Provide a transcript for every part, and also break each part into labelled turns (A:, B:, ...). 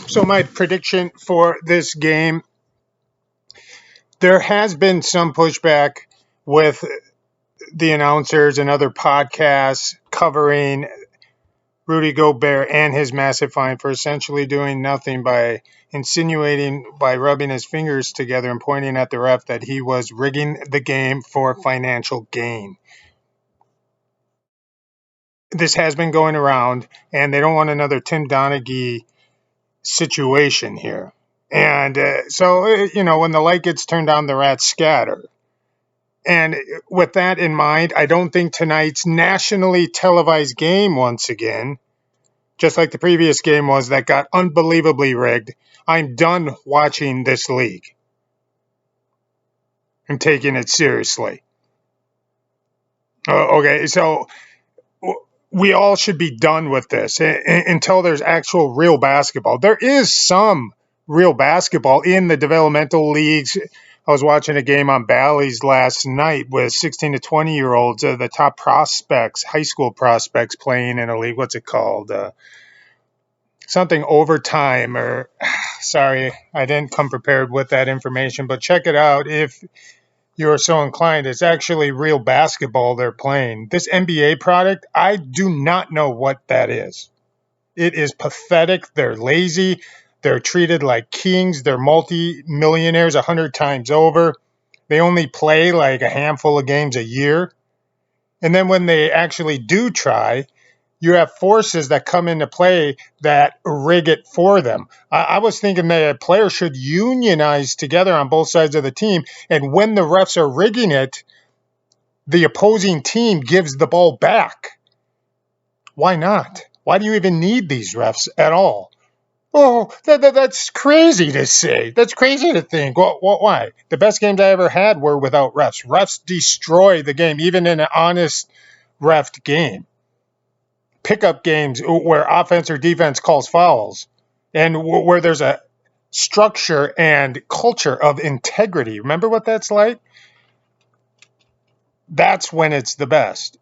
A: So my prediction for this game, there has been some pushback with the announcers and other podcasts covering Rudy Gobert and his massive fine for essentially doing nothing by insinuating by rubbing his fingers together and pointing at the ref that he was rigging the game for financial gain. This has been going around, and they don't want another Tim Donaghy situation here. And when the light gets turned on, the rats scatter. And with that in mind, I don't think tonight's nationally televised game, once again, just like the previous game was that got unbelievably rigged, I'm done watching this league. I'm taking it seriously. Okay, so we all should be done with this until there's actual real basketball. There is some real basketball in the developmental leagues. I was watching a game on Bally's last night with 16 to 20-year-olds, the top prospects, high school prospects playing in a league. What's it called? Something overtime or sorry, I didn't come prepared with that information, but check it out if you're so inclined. It's actually real basketball they're playing. This NBA product, I do not know what that is. It is pathetic. They're lazy. They're treated like kings. They're multi-millionaires 100 times over. They only play like a handful of games a year. And then when they actually do try, you have forces that come into play that rig it for them. I was thinking that players should unionize together on both sides of the team, and when the refs are rigging it, the opposing team gives the ball back. Why not? Why do you even need these refs at all? Oh, that's crazy to say. That's crazy to think. Why? The best games I ever had were without refs. Refs destroy the game, even in an honest refed game. Pickup games where offense or defense calls fouls and where there's a structure and culture of integrity. Remember what that's like? That's when it's the best.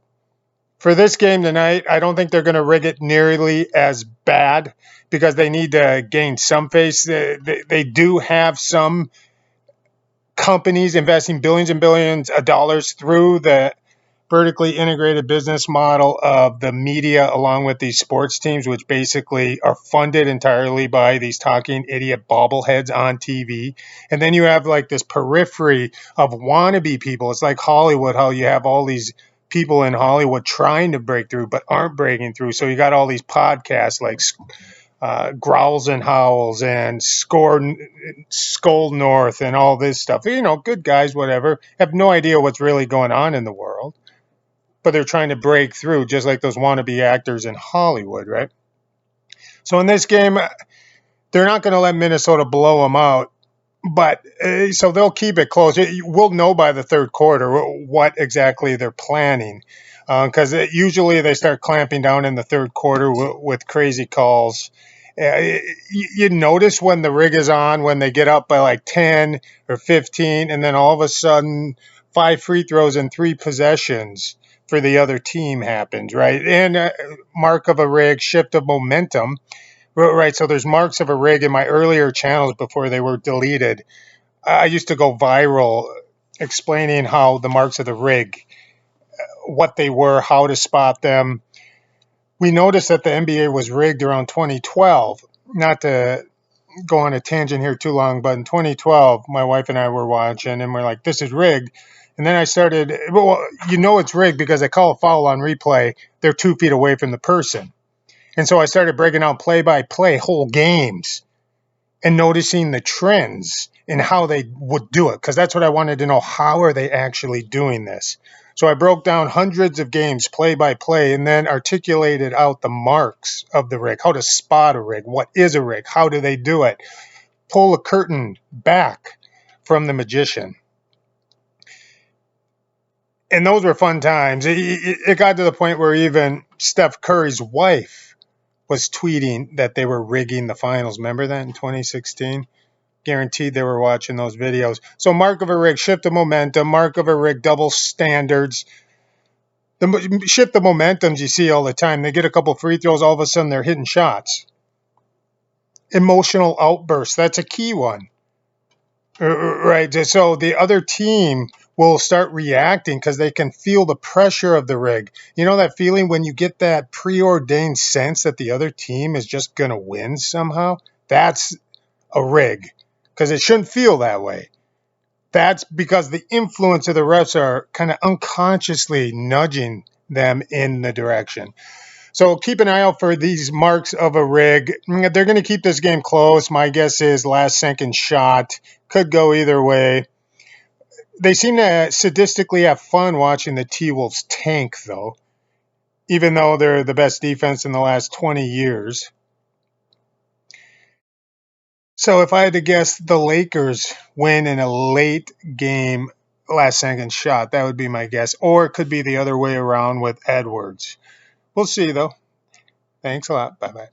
A: For this game tonight, I don't think they're going to rig it nearly as bad because they need to gain some face. They do have some companies investing billions and billions of dollars through the vertically integrated business model of the media along with these sports teams, which basically are funded entirely by these talking idiot bobbleheads on TV. And then you have like this periphery of wannabe people. It's like Hollywood, how you have all these people in Hollywood trying to break through but aren't breaking through. So you got all these podcasts like Growls and Howls and Skull North and all this stuff. Good guys, whatever, have no idea what's really going on in the world. But they're trying to break through just like those wannabe actors in Hollywood, right? So in this game, they're not going to let Minnesota blow them out, but so they'll keep it close. We'll know by the third quarter what exactly they're planning because usually they start clamping down in the third quarter with crazy calls. You notice when the rig is on, when they get up by like 10 or 15, and then all of a sudden 5 free throws and 3 possessions for the other team happens, right? And mark of a rig, shift of momentum, right? So there's marks of a rig in my earlier channels before they were deleted. I used to go viral explaining how the marks of the rig, what they were, how to spot them. We noticed that the NBA was rigged around 2012. Not to go on a tangent here too long, but in 2012, my wife and I were watching, and we're like, this is rigged. And then I started, it's rigged because they call a foul on replay. They're 2 feet away from the person. And so I started breaking out play-by-play whole games and noticing the trends in how they would do it, because that's what I wanted to know. How are they actually doing this? So I broke down hundreds of games play-by-play and then articulated out the marks of the rig, how to spot a rig, what is a rig, how do they do it, pull a curtain back from the magician. And those were fun times. It got to the point where even Steph Curry's wife was tweeting that they were rigging the finals. Remember that in 2016? Guaranteed they were watching those videos. So mark of a rig, shift of momentum, mark of a rig, double standards. The shift of momentums you see all the time. They get a couple free throws, all of a sudden they're hitting shots. emotional outbursts. That's a key one. Right. So the other team will start reacting because they can feel the pressure of the rig. You know that feeling when you get that preordained sense that the other team is just going to win somehow? That's a rig because it shouldn't feel that way. That's because the influence of the refs are kind of unconsciously nudging them in the direction. So keep an eye out for these marks of a rig. They're going to keep this game close. My guess is last second shot could go either way. They seem to sadistically have fun watching the T-Wolves tank, though, even though they're the best defense in the last 20 years. So if I had to guess, the Lakers win in a late game last second shot. That would be my guess. Or it could be the other way around with Edwards. We'll see, though. Thanks a lot. Bye bye.